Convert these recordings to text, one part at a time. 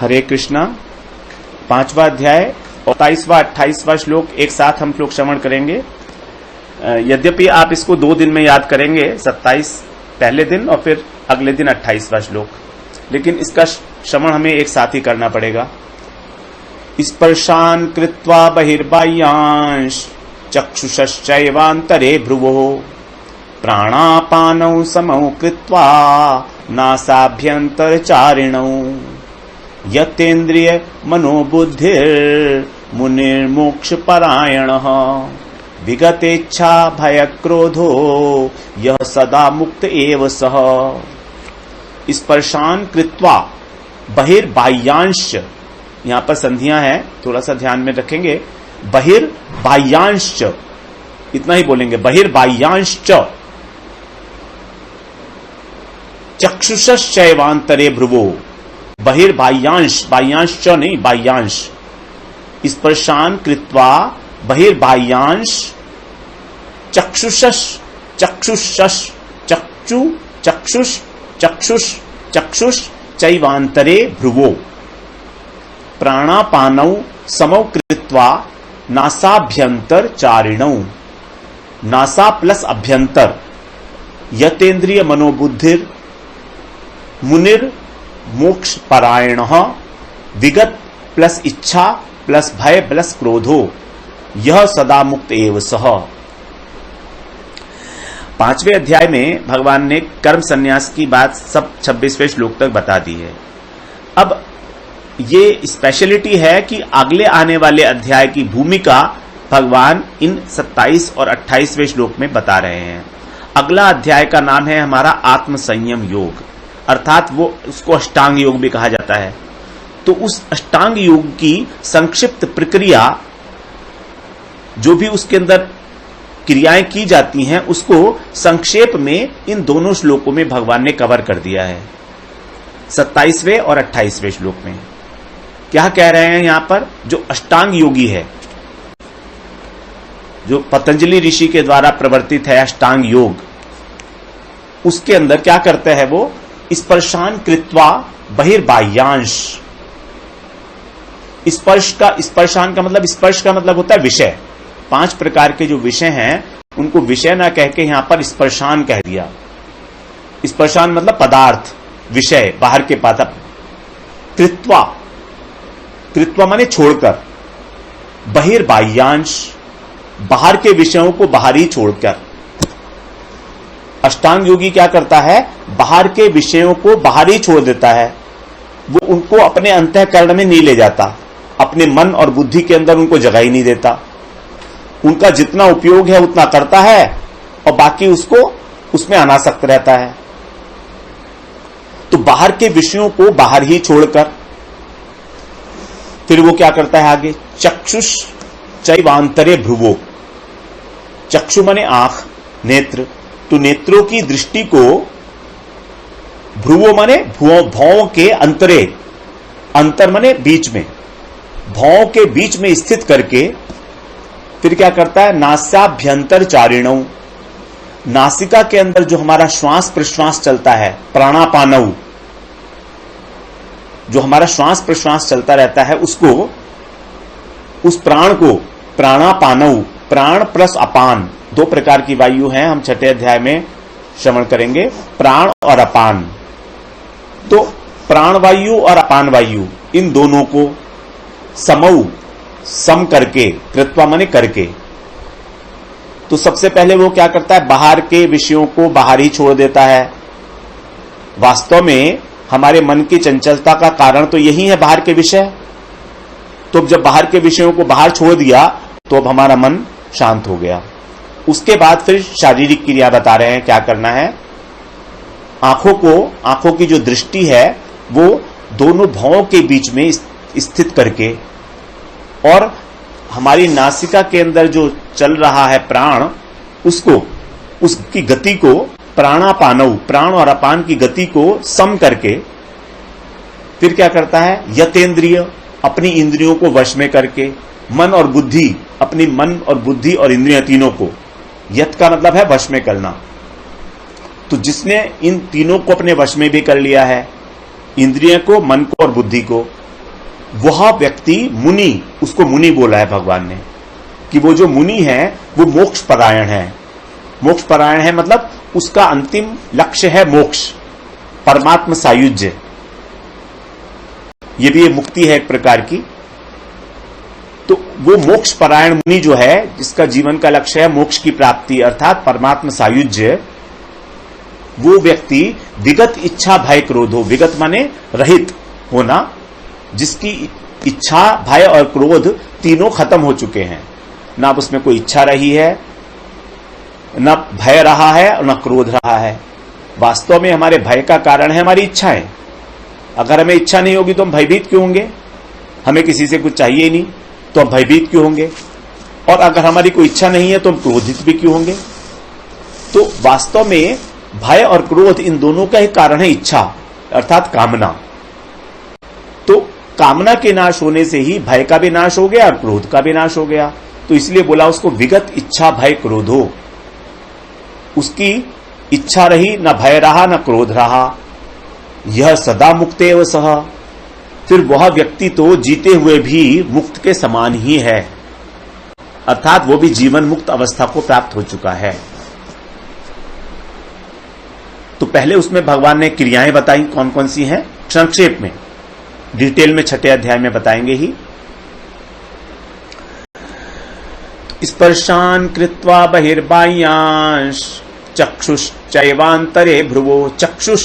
हरे कृष्णा। 5वां अध्याय और 27वां 28वां श्लोक एक साथ हम लोग श्रवण करेंगे। यद्यपि आप इसको 2 दिन में याद करेंगे, 27 पहले दिन और फिर अगले दिन 28वां श्लोक, लेकिन इसका श्रवण हमें एक साथ ही करना पड़ेगा। स्पर्शान कृत्वा बहिर्बाह्यांश चक्षुषश्चैवान्तरे भ्रुवोः प्राणापानौ समौ कृत्वा नासाभ्यन्तरचारिणौ यतेन्द्रिय मनोबुद्धिर्मुनिर्मोक्षपरायणः विगतेच्छा भयक्रोधो यः सदा मुक्त एव सः। स्पर्शान कृत्वा बहिर्बाह्यांश, यहां पर संधियां हैं, थोड़ा सा ध्यान में रखेंगे। बहिर्बाह्यांश इतना ही बोलेंगे, बहिर्बाह्यांश चक्षुषश्चैवान्तरे भ्रुवो। बहिर्बाह्यांश, बाह्यांश च नहीं, बाह्यांश। स्पर्शान कृत्वा बहिर्बाह्यांश चक्षुषश चक्षुषश चक्षु चक्षुष चक्षुष चक्षुष चैवान्तरे भ्रुवो प्राणापानौ समौ कृत्वा नासाभ्यंतर चारिणौ। नासा प्लस अभ्यंतर, यतेन्द्रिय मनोबुद्धिर मुनिर मोक्ष परायण, विगत प्लस इच्छा प्लस भय प्लस क्रोधो यह सदा मुक्त एव सह। 5वें अध्याय में भगवान ने कर्म संन्यास की बात सब 26वें श्लोक तक बता दी है। अब ये स्पेशलिटी है कि अगले आने वाले अध्याय की भूमिका भगवान इन 27 और 28वें श्लोक में बता रहे हैं। अगला अध्याय का नाम है हमारा आत्म संयम योग, अर्थात वो उसको अष्टांग योग भी कहा जाता है। तो उस अष्टांग योग की संक्षिप्त प्रक्रिया, जो भी उसके अंदर क्रियाएं की जाती हैं, उसको संक्षेप में इन दोनों श्लोकों में भगवान ने कवर कर दिया है। 27वें और 28वें श्लोक में क्या कह रहे हैं यहां पर? जो अष्टांग योगी है, जो पतंजलि ऋषि के द्वारा प्रवर्तित है अष्टांग योग, उसके अंदर क्या करते हैं वो? स्पर्शान कृत्वा बहिर्बाह्यांश। स्पर्शान का मतलब, स्पर्श का मतलब होता है विषय। 5 प्रकार के जो विषय हैं उनको विषय ना कह के यहां पर स्पर्शान कह दिया। स्पर्शान मतलब पदार्थ, विषय, बाहर के पदार्थ। कृत्वा, कृत्वा माने छोड़कर, बहिर्बाह्यांश बाहर के विषयों को बाहर ही छोड़कर। अष्टांग योगी क्या करता है? बाहर के विषयों को बाहर ही छोड़ देता है, वो उनको अपने अंतःकरण में नहीं ले जाता, अपने मन और बुद्धि के अंदर उनको जगह ही नहीं देता। उनका जितना उपयोग है उतना करता है और बाकी उसको उसमें अनासक्त रहता है। तो बाहर के विषयों को बाहर ही छोड़कर फिर वो क्या करता है आगे? चक्षुष चैवान्तरे भ्रुवो। चक्षु माने आंख, नेत्र, तो नेत्रों की दृष्टि को, भ्रुवो माने भौं के अंतरे, अंतर माने बीच में, भौं के बीच में स्थित करके फिर क्या करता है? नासाभ्यंतर चारिणौ। नासिका के अंदर जो हमारा श्वास प्रश्वास चलता है, प्राणापानौ, जो हमारा श्वास प्रश्वास चलता रहता है, उसको, उस प्राण को प्राणापानौ, प्राण प्लस अपान, 2 प्रकार की वायु हैं, हम 6ठे अध्याय में श्रवण करेंगे, प्राण और अपान। तो प्राण वायु और अपान वायु, इन दोनों को समौ, सम करके, कृत्वा माने करके। तो सबसे पहले वो क्या करता है? बाहर के विषयों को बाहर ही छोड़ देता है। वास्तव में हमारे मन की चंचलता का कारण तो यही है बाहर के विषय। तो जब बाहर के विषयों को बाहर छोड़ दिया तो अब हमारा मन शांत हो गया। उसके बाद फिर शारीरिक क्रिया बता रहे हैं क्या करना है। आंखों की जो दृष्टि है वो दोनों भौं के बीच में स्थित करके, और हमारी नासिका के अंदर जो चल रहा है प्राण, उसको, उसकी गति को प्राणापानौ, प्राण और अपान की गति को सम करके फिर क्या करता है? यतेन्द्रिय, अपनी इंद्रियों को वश में करके, मन और बुद्धि, अपनी मन और बुद्धि और इंद्रियां तीनों को, यत का मतलब है वश में करना। तो जिसने इन तीनों को अपने वश में भी कर लिया है, इंद्रिय को, मन को और बुद्धि को, वह व्यक्ति मुनि, उसको मुनि बोला है भगवान ने, कि वो जो मुनि है वो मोक्ष परायण है। मोक्ष परायण है मतलब उसका अंतिम लक्ष्य है मोक्ष, परमात्म सायुज्य। ये भी मुक्ति है एक प्रकार की। तो वो मोक्ष परायण मुनि जो है, जिसका जीवन का लक्ष्य है मोक्ष की प्राप्ति अर्थात परमात्म सायुज्य, वो व्यक्ति विगत इच्छा भय क्रोधो, विगत माने रहित होना, जिसकी इच्छा भय और क्रोध तीनों खत्म हो चुके हैं। ना अब उसमें कोई इच्छा रही है, न भय रहा है और न क्रोध रहा है। वास्तव में हमारे भय का कारण है हमारी इच्छाएं। अगर हमें इच्छा नहीं होगी तो हम भयभीत क्यों होंगे? हमें किसी से कुछ चाहिए ही नहीं तो हम भयभीत क्यों होंगे? और अगर हमारी कोई इच्छा नहीं है तो हम क्रोधित भी क्यों होंगे? तो वास्तव में भय और क्रोध इन दोनों का ही कारण है इच्छा अर्थात कामना। तो कामना के नाश होने से ही भय का भी नाश हो गया और क्रोध का भी नाश हो गया। तो इसलिए बोला उसको विगत इच्छा भय क्रोधो। उसकी इच्छा रही, न भय रहा न क्रोध रहा। यह सदा मुक्तेव सह, फिर वह व्यक्ति तो जीते हुए भी मुक्त के समान ही है, अर्थात वो भी जीवन मुक्त अवस्था को प्राप्त हो चुका है। तो पहले उसमें भगवान ने क्रियाएं बताई कौन कौन सी हैं, संक्षेप में, डिटेल में 6ठे अध्याय में बताएंगे ही। स्पर्शान कृत्वा बहिर्बाह्यांश चक्षुश्चैवांतरे भ्रुवो। चक्षुष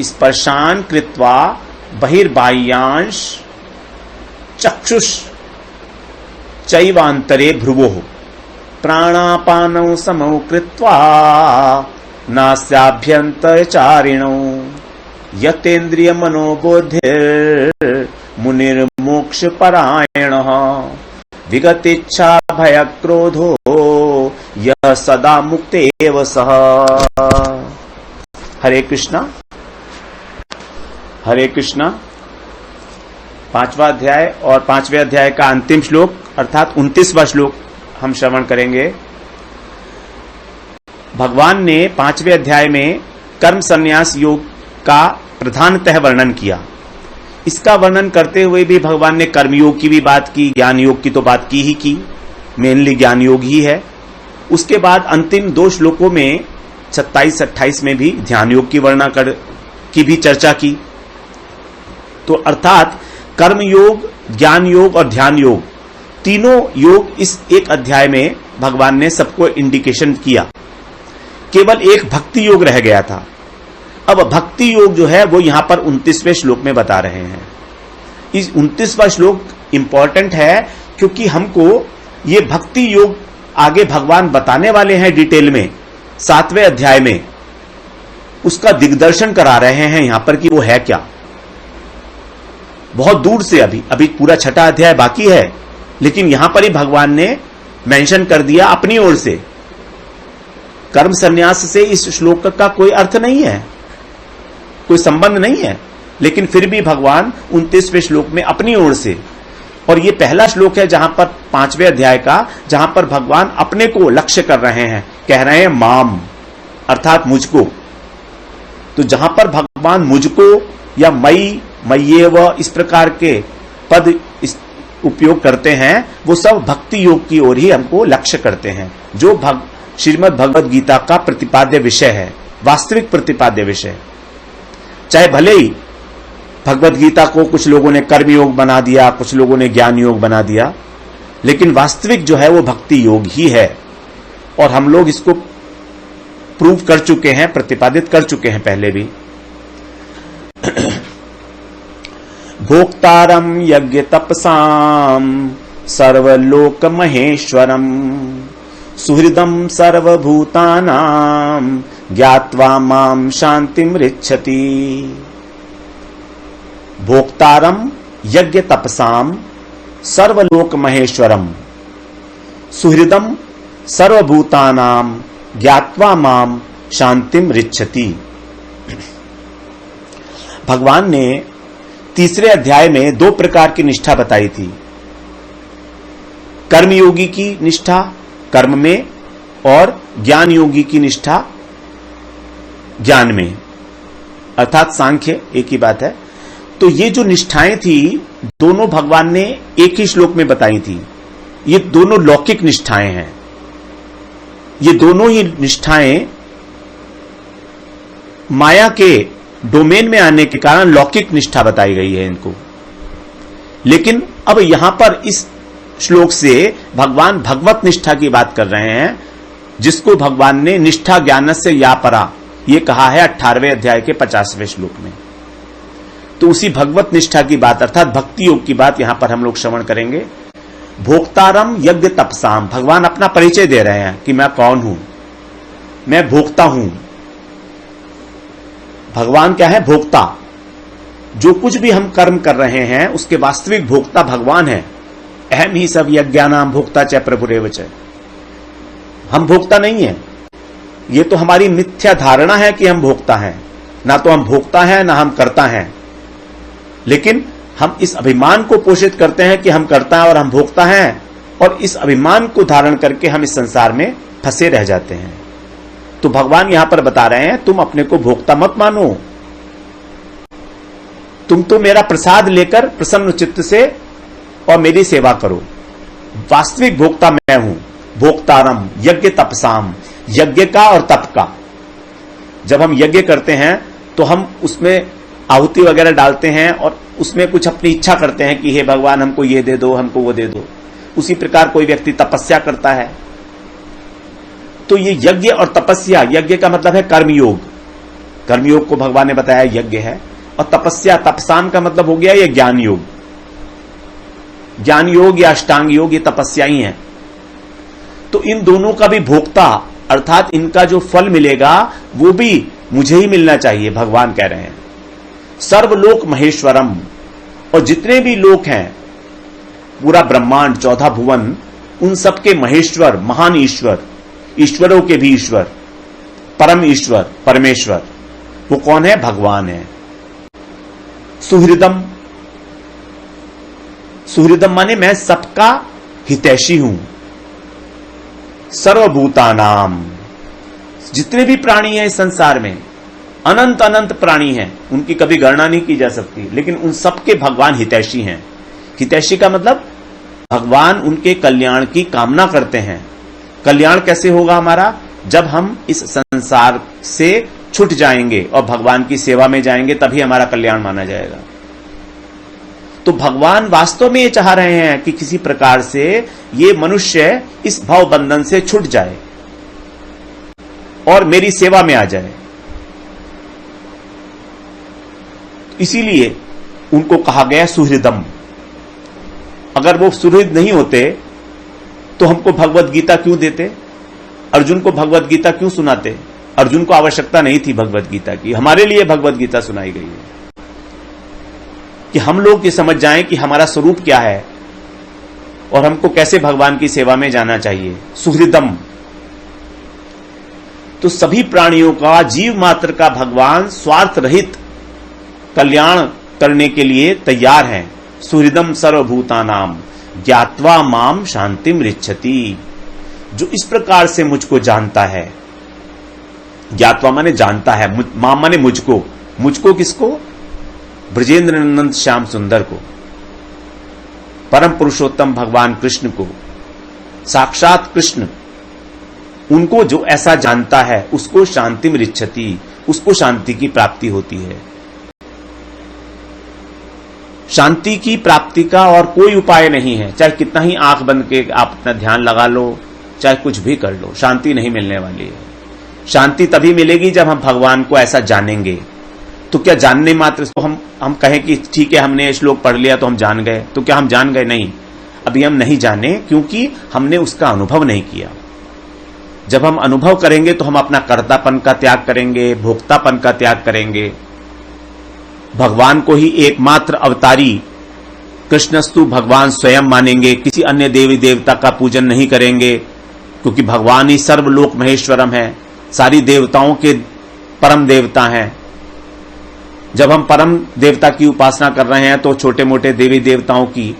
स्पर्शान कृत्वा बहिर्बाह्यांश चक्षुष चैवांतरे भ्रुवो प्राणापानौ समौ कृत्वा नास्याभ्यन्तरचारिणौ यतेन्द्रिय मनोबोधिर् मुनिर्मोक्ष परायणः विगतेच्छा भय क्रोधो यह सदा मुक्तेव सह। हरे कृष्णा हरे कृष्णा। 5वां अध्याय और 5वें अध्याय का अंतिम श्लोक अर्थात 29वां श्लोक हम श्रवण करेंगे। भगवान ने 5वें अध्याय में कर्म संन्यास योग का प्रधानतः वर्णन किया। इसका वर्णन करते हुए भी भगवान ने कर्मयोग की भी बात की, ज्ञान योग की तो बात की ही की, मेनली ज्ञान योग ही है। उसके बाद अंतिम 2 श्लोकों में 27-28 में भी ध्यान योग की वर्णना की भी चर्चा की। तो अर्थात कर्म योग, ज्ञान योग और ध्यान योग, तीनों योग इस एक अध्याय में भगवान ने सबको इंडिकेशन किया। केवल एक भक्ति योग रह गया था। अब भक्ति योग जो है वो यहां पर 29वें श्लोक में बता रहे हैं। इस 29वां श्लोक इंपॉर्टेंट है क्योंकि हमको ये भक्ति योग आगे भगवान बताने वाले हैं डिटेल में 7वें अध्याय में। उसका दिग्दर्शन करा रहे हैं यहां पर कि वो है क्या। बहुत दूर से अभी पूरा 6ठा अध्याय बाकी है, लेकिन यहां पर ही भगवान ने मेंशन कर दिया अपनी ओर से। कर्म संन्यास से इस श्लोक का कोई अर्थ नहीं है, कोई संबंध नहीं है, लेकिन फिर भी भगवान 29वें श्लोक में अपनी ओर से, और ये पहला श्लोक है जहां पर 5वें अध्याय का, जहां पर भगवान अपने को लक्ष्य कर रहे हैं, कह रहे हैं माम अर्थात मुझको। तो जहां पर भगवान मुझको या मई, मय्येव इस प्रकार के पद उपयोग करते हैं, वो सब भक्ति योग की ओर ही हमको लक्ष्य करते हैं, जो श्रीमद् भगवद गीता का प्रतिपाद्य विषय है, वास्तविक प्रतिपाद्य विषय। चाहे भले ही भगवद गीता को कुछ लोगों ने कर्म योग बना दिया, कुछ लोगों ने ज्ञान योग बना दिया, लेकिन वास्तविक जो है वो भक्ति योग ही है। और हम लोग इसको प्रूव कर चुके हैं, प्रतिपादित कर चुके हैं पहले भी। भोक्तारम यज्ञ तपसाम सर्वलोक महेश्वरम सुहृदम सर्वभूतानाम ज्ञात्वा माम शांतिम ऋच्छति। भोक्तारम यज्ञ तपसाम सर्वलोक महेश्वरम सुहृदम सर्वभूतानाम ज्ञात्वा माम शांतिम ऋच्छति। भगवान ने 3रे अध्याय में 2 प्रकार की निष्ठा बताई थी। कर्मयोगी की निष्ठा कर्म में और ज्ञान योगी की निष्ठा ज्ञान में, अर्थात सांख्य, एक ही बात है। तो ये जो निष्ठाएं थी दोनों भगवान ने एक ही श्लोक में बताई थी। ये दोनों लौकिक निष्ठाएं हैं। ये दोनों ही निष्ठाएं माया के डोमेन में आने के कारण लौकिक निष्ठा बताई गई है इनको। लेकिन अब यहां पर इस श्लोक से भगवान भगवत निष्ठा की बात कर रहे हैं, जिसको भगवान ने निष्ठा ज्ञानस्य या परा ये कहा है 18वें अध्याय के 50वें श्लोक में। तो उसी भगवत निष्ठा की बात अर्थात भक्ति योग की बात यहां पर हम लोग श्रवण करेंगे। भोक्तारम यज्ञ तपसाम, भगवान अपना परिचय दे रहे हैं कि मैं कौन हूं, मैं भोक्ता हूं। भगवान क्या है? भोक्ता। जो कुछ भी हम कर्म कर रहे हैं उसके वास्तविक भोक्ता भगवान है। अहम ही सब यज्ञानाम भोक्ता च प्रभुरेव च। हम भोक्ता नहीं है, ये तो हमारी मिथ्या धारणा है कि हम भोक्ता हैं। ना तो हम भोक्ता हैं ना हम करता हैं, लेकिन हम इस अभिमान को पोषित करते हैं कि हम करता हैं और हम भोक्ता हैं, और इस अभिमान को धारण करके हम इस संसार में फंसे रह जाते हैं। तो भगवान यहां पर बता रहे हैं तुम अपने को भोक्ता मत मानो, तुम तो मेरा प्रसाद लेकर प्रसन्न चित्त से और मेरी सेवा करो। वास्तविक भोक्ता मैं हूं। भोक्तारम यज्ञ तपसाम, यज्ञ का और तप का। जब हम यज्ञ करते हैं तो हम उसमें आहुति वगैरह डालते हैं और उसमें कुछ अपनी इच्छा करते हैं कि हे भगवान हमको ये दे दो, हमको वो दे दो। उसी प्रकार कोई व्यक्ति तपस्या करता है। तो ये यज्ञ और तपस्या, यज्ञ का मतलब है कर्मयोग, कर्मयोग को भगवान ने बताया यज्ञ है, और तपस्या तपसाम का मतलब हो गया ये ज्ञान योग। ज्ञान योग या अष्टांग योग ये तपस्या ही है। तो इन दोनों का भी भोक्ता अर्थात इनका जो फल मिलेगा वो भी मुझे ही मिलना चाहिए, भगवान कह रहे हैं। सर्वलोक महेश्वरम, और जितने भी लोक हैं पूरा ब्रह्मांड 14 भुवन, उन सबके महेश्वर महान ईश्वर, ईश्वरों के भी ईश्वर, परम ईश्वर परमेश्वर, वो कौन है? भगवान है। सुहृदम, सुहृदम माने मैं सबका हितैषी हूं। सर्वभूतानाम, जितने भी प्राणी हैं इस संसार में, अनंत अनंत प्राणी हैं, उनकी कभी गणना नहीं की जा सकती, लेकिन उन सबके भगवान हितैषी हैं। हितैषी का मतलब भगवान उनके कल्याण की कामना करते हैं। कल्याण कैसे होगा हमारा? जब हम इस संसार से छूट जाएंगे और भगवान की सेवा में जाएंगे, तभी हमारा कल्याण माना जाएगा। तो भगवान वास्तव में ये चाह रहे हैं कि किसी प्रकार से ये मनुष्य इस भव बंधन से छूट जाए और मेरी सेवा में आ जाए। इसीलिए उनको कहा गया सुहृदम। अगर वो सुहृद नहीं होते तो हमको भगवत गीता क्यों देते? अर्जुन को भगवत गीता क्यों सुनाते? अर्जुन को आवश्यकता नहीं थी भगवत गीता की। हमारे लिए भगवत गीता सुनाई गई है कि हम लोग ये समझ जाएं कि हमारा स्वरूप क्या है और हमको कैसे भगवान की सेवा में जाना चाहिए। सुहृदम, तो सभी प्राणियों का, जीव मात्र का भगवान स्वार्थ रहित कल्याण करने के लिए तैयार हैं। सुहृदम सर्वभूतानाम ज्ञात्वा माम शांतिम रिच्छति, जो इस प्रकार से मुझको जानता है। ज्ञात्वा माने जानता है, माम माने मुझको। मुझको किसको? ब्रजेंद्र नंदन श्याम सुंदर को, परम पुरुषोत्तम भगवान कृष्ण को, साक्षात कृष्ण, उनको जो ऐसा जानता है उसको शांतिम रिच्छति, उसको शांति की प्राप्ति होती है। शांति की प्राप्ति का और कोई उपाय नहीं है। चाहे कितना ही आंख बंद के आप अपना ध्यान लगा लो, चाहे कुछ भी कर लो, शांति नहीं मिलने वाली है। शांति तभी मिलेगी जब हम भगवान को ऐसा जानेंगे। तो क्या जानने मात्र तो हम कहें कि ठीक है हमने ये श्लोक पढ़ लिया तो हम जान गए, तो क्या हम जान गए? नहीं, अभी हम नहीं जाने, क्योंकि हमने उसका अनुभव नहीं किया। जब हम अनुभव करेंगे तो हम अपना कर्तापन का त्याग करेंगे, भोक्तापन का त्याग करेंगे, भगवान को ही एकमात्र अवतारी कृष्णस्तु भगवान स्वयं मानेंगे, किसी अन्य देवी देवता का पूजन नहीं करेंगे, क्योंकि भगवान ही सर्वलोक महेश्वरम है, सारी देवताओं के परम देवता हैं। जब हम परम देवता की उपासना कर रहे हैं तो छोटे मोटे देवी देवताओं की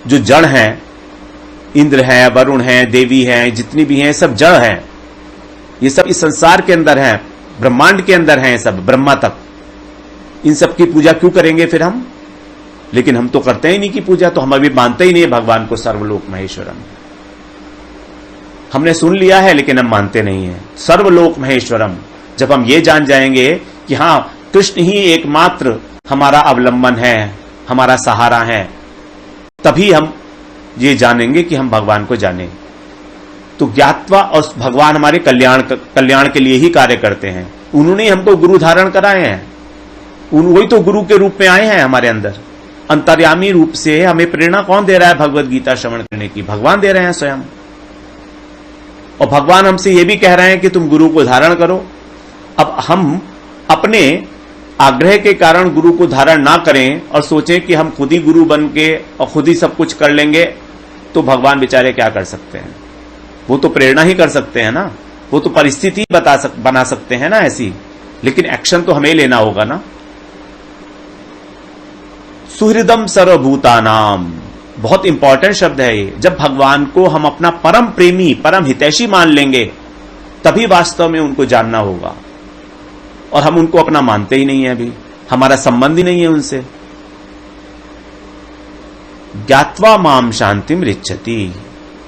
जो जड़ हैं, इंद्र है, वरुण है, देवी है, जितनी भी हैं सब जड़ हैं। ये सब इस संसार के अंदर हैं, ब्रह्मांड के अंदर हैं, सब ब्रह्मा तक। इन सब की पूजा क्यों करेंगे फिर हम? लेकिन हम तो करते ही नहीं की पूजा, तो हम अभी मानते ही नहीं है भगवान को सर्वलोक महेश्वरम। हमने सुन लिया है लेकिन हम मानते नहीं है सर्वलोक महेश्वरम। जब हम ये जान जाएंगे कि हां कृष्ण ही एकमात्र हमारा अवलंबन है, हमारा सहारा है, तभी हम ये जानेंगे कि हम भगवान को जाने। तो ज्ञात्वा, और भगवान हमारे कल्याण के लिए ही कार्य करते हैं। उन्होंने हमको गुरु धारण कराए हैं, वही तो गुरु के रूप में आए हैं हमारे अंदर। अंतर्यामी रूप से हमें प्रेरणा कौन दे रहा है भगवत गीता श्रवण करने की? भगवान दे रहे हैं स्वयं। और भगवान हमसे ये भी कह रहे हैं कि तुम गुरु को धारण करो। अब हम अपने आग्रह के कारण गुरु को धारण ना करें और सोचें कि हम खुद ही गुरु बन के और खुद ही सब कुछ कर लेंगे, तो भगवान बेचारे क्या कर सकते हैं? वो तो प्रेरणा ही कर सकते हैं ना, वो तो परिस्थिति बना सकते हैं ना ऐसी, लेकिन एक्शन तो हमें लेना होगा ना। सुहृदम सर्वभूतानाम, बहुत इंपॉर्टेंट शब्द है ये। जब भगवान को हम अपना परम प्रेमी, परम हितैषी मान लेंगे, तभी वास्तव में उनको जानना होगा। और हम उनको अपना मानते ही नहीं है, अभी हमारा संबंध ही नहीं है उनसे। ज्ञात्वा माम शांतिम रिच्छति,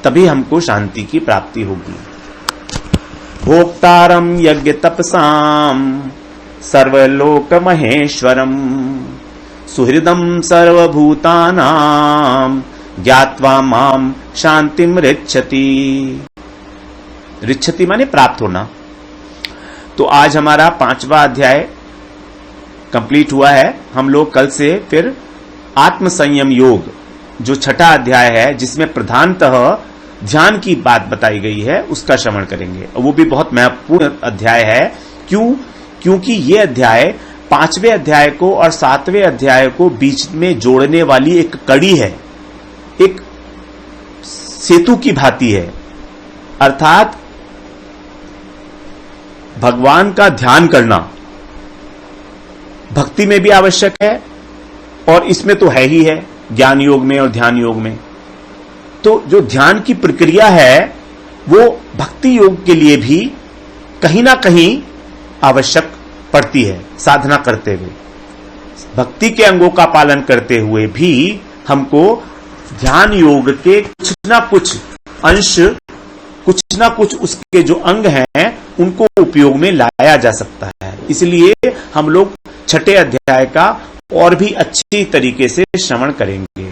तभी हमको शांति की प्राप्ति होगी। भोक्तारम यज्ञ तपसाम सर्वलोक महेश्वरम सुहृदम सर्वभूतानाम ज्ञात्वा माम शांतिम रिच्छति। रिच्छति माने प्राप्त होना। तो आज हमारा 5वां अध्याय कंप्लीट हुआ है। हम लोग कल से फिर आत्म संयम योग, जो 6ठा अध्याय है, जिसमें प्रधानतः ध्यान की बात बताई गई है, उसका श्रवण करेंगे। और वो भी बहुत महत्वपूर्ण अध्याय है। क्योंकि ये अध्याय 5वें अध्याय को और 7वें अध्याय को बीच में जोड़ने वाली एक कड़ी है, एक सेतु की भांति है। अर्थात भगवान का ध्यान करना भक्ति में भी आवश्यक है, और इसमें तो है ही है, ज्ञान योग में और ध्यान योग में। तो जो ध्यान की प्रक्रिया है वो भक्ति योग के लिए भी कहीं ना कहीं आवश्यक पड़ती है। साधना करते हुए, भक्ति के अंगों का पालन करते हुए भी हमको ध्यान योग के कुछ ना कुछ अंश, कुछ ना कुछ उसके जो अंग हैं, उनको उपयोग में लाया जा सकता है। इसलिए हम लोग 6ठे अध्याय का और भी अच्छी तरीके से श्रवण करेंगे।